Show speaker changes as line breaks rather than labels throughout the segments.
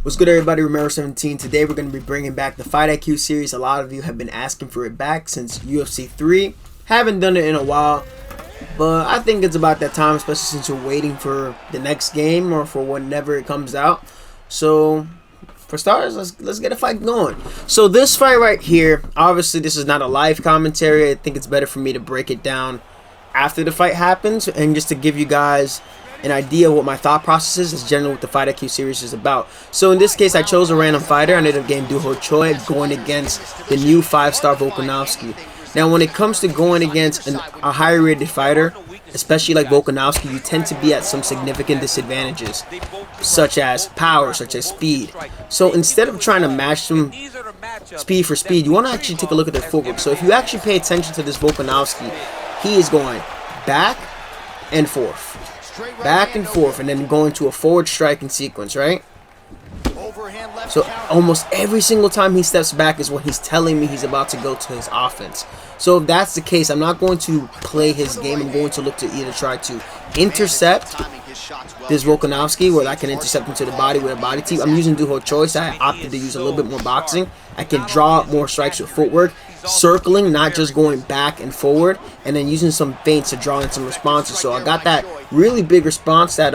What's good, everybody? Romero 17. Today we're going to be bringing back the Fight IQ series. A lot of you have been asking for it back since UFC 3. Haven't done it in a while, but I think it's about that time, especially since you're waiting for the next game or for whenever it comes out. So, for starters, let's get a fight going. So this fight right here, obviously this is not a live commentary. I think it's better for me to break it down after the fight happens and just to give you guys an idea of what my thought process is generally what the Fight IQ series is about. So in this case, I chose a random fighter. I ended up getting Duho Choi going against the new 5-star Volkanovski. Now, when it comes to going against a higher rated fighter, especially like Volkanovski, you tend to be at some significant disadvantages, such as power, such as speed. So instead of trying to match them speed for speed, you want to actually take a look at their footwork. So if you actually pay attention to this Volkanovski, he is going back and forth, and then going to a forward striking sequence, right? So almost every single time he steps back is when he's telling me he's about to go to his offense. So if that's the case, I'm not going to play his game. I'm going to look to either try to intercept this Volkanovski, where I can intercept him to the body with a body teep. I'm using Duho Choi, so I opted to use a little bit more boxing. I can draw up more strikes with footwork, circling, not just going back and forward, and then using some feints to draw in some responses. So I got that really big response that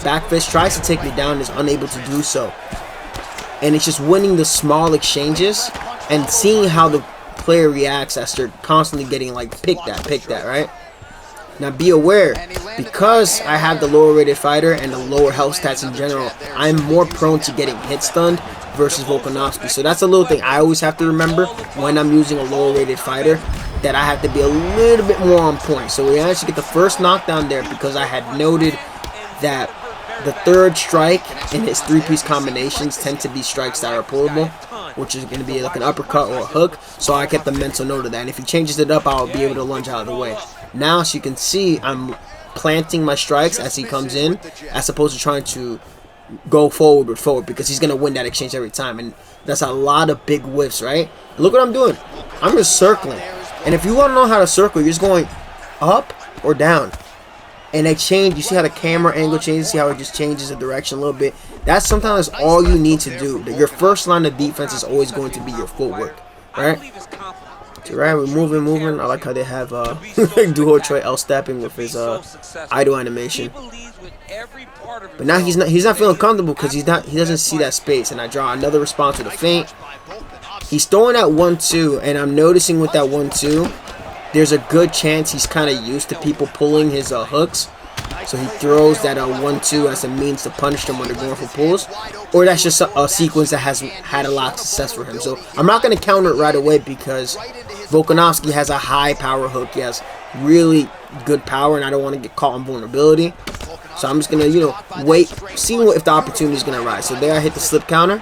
back fist tries to take me down and is unable to do so. And it's just winning the small exchanges and seeing how the player reacts as they're constantly getting like pick that, right? Now be aware, because I have the lower rated fighter and the lower health stats in general, I'm more prone to getting hit stunned versus Volkanovski. So that's a little thing I always have to remember when I'm using a lower rated fighter, that I have to be a little bit more on point. So we managed to get the first knockdown there because I had noted that the third strike in his three-piece combinations tend to be strikes that are pullable, which is going to be like an uppercut or a hook. So I kept a mental note of that. And if he changes it up, I'll be able to lunge out of the way. Now, as you can see, I'm planting my strikes as he comes in, as opposed to trying to go forward with forward, because he's going to win that exchange every time. And that's a lot of big whiffs, right? Look what I'm doing. I'm just circling. And if you want to know how to circle, you're just going up or down. And they change. You see how the camera angle changes? See how it just changes the direction a little bit? That's sometimes all you need to do. Your first line of defense is always going to be your footwork, right? So right, we're moving. I like how they have Duho Choi L-stepping with his idle animation. But now he's not feeling comfortable because he doesn't see that space. And I draw another response with a feint. He's throwing that 1-2, and I'm noticing with that 1-2, there's a good chance he's kind of used to people pulling his hooks. So he throws that 1-2 as a means to punish them when they're going for pulls. Or that's just a sequence that has had a lot of success for him. So I'm not going to counter it right away because Volkanovski has a high power hook. He has really good power, and I don't want to get caught on vulnerability. So I'm just going to, wait, see if the opportunity is going to rise. So there I hit the slip counter.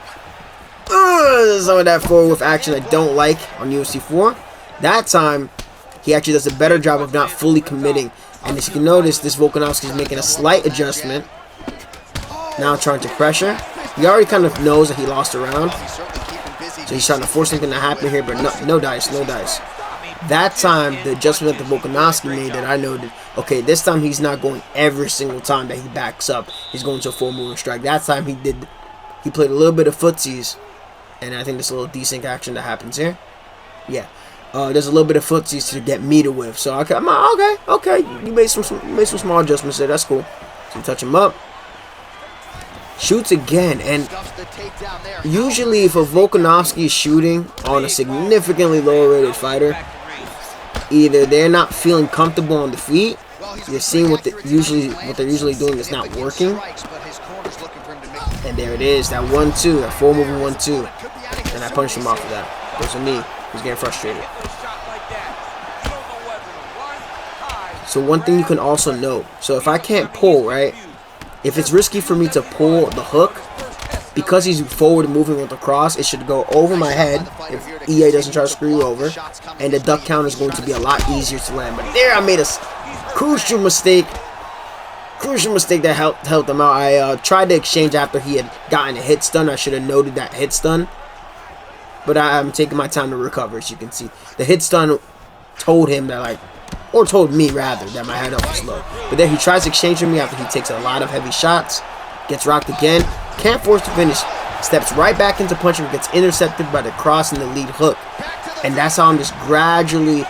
Some of that forward with action I don't like on UFC 4. That time, he actually does a better job of not fully committing. And as you can notice, this Volkanovski is making a slight adjustment. Now trying to pressure. He already kind of knows that he lost a round. So he's trying to force something to happen here, but no dice. That time, the adjustment that the Volkanovski made that I noted, okay, this time he's not going every single time that he backs up. He's going to a full moving strike. That time he played a little bit of footsies. And I think there's a little desync action that happens here. Yeah. There's a little bit of footsies to get me to whiff. So I'm like, okay. You made some small adjustments there. That's cool. So you touch him up. Shoots again. And usually if a Volkanovski is shooting on a significantly lower rated fighter, either they're not feeling comfortable on the feet. You're seeing what they're usually doing is not working. And there it is, that 1-2, that full moving 1-2. And I punished him off of that. Goes to me. He's getting frustrated. So one thing you can also note. So if I can't pull, right? If it's risky for me to pull the hook, because he's forward moving with the cross, it should go over my head if EA doesn't try to screw you over. And the duck count is going to be a lot easier to land. But there I made a crucial mistake. That helped him out. I tried to exchange after he had gotten a hit stun. I should have noted that hit stun. But I'm taking my time to recover, as you can see. The hit stun told him that, or told me rather, that my head up was low. But then he tries to exchange with me after he takes a lot of heavy shots. Gets rocked again. Can't force the finish. steps right back into punching, gets intercepted by the cross and the lead hook. And that's how I'm just gradually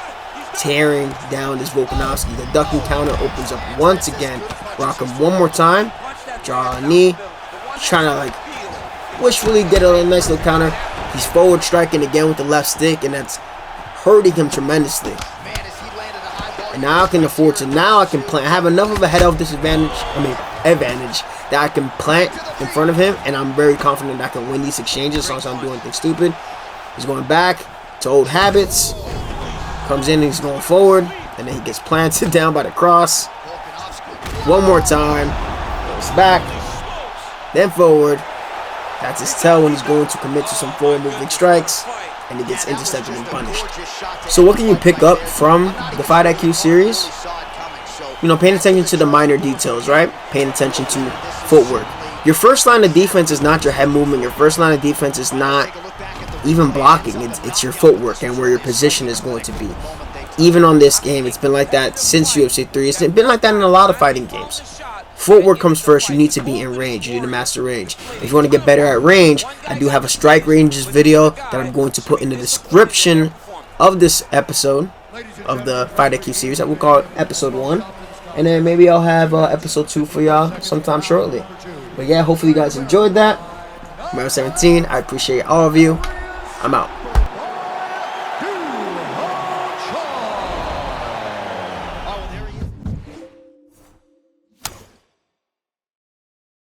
tearing down this Volkanovski. The ducking counter opens up once again. Rock him one more time. Draw a knee. Trying to like wishfully get a nice little counter. He's forward striking again with the left stick, and that's hurting him tremendously. And now I can afford to, now I can plant. I have enough of a head of disadvantage, advantage, that I can plant in front of him, and I'm very confident that I can win these exchanges as long as I don't do anything stupid. He's going back to old habits. Comes in and he's going forward, and then he gets planted down by the cross. One more time. Goes back. Then forward. That's his tell when he's going to commit to some forward moving strikes. And he gets intercepted and punished. So what can you pick up from the Fight IQ series? You know, paying attention to the minor details, right? Paying attention to footwork. Your first line of defense is not your head movement. Your first line of defense is not even blocking. It's your footwork and where your position is going to be. Even on this game, it's been like that since UFC 3. It's been like that in a lot of fighting games. Footwork comes first. You need to be in range. You need to master range. If you want to get better at range, I do have a strike ranges video that I'm going to put in the description of this episode of the Fight IQ series. I will call it episode 1. And then maybe I'll have episode 2 for y'all sometime shortly. But yeah, hopefully you guys enjoyed that. Number 17, I appreciate all of you. I'm out.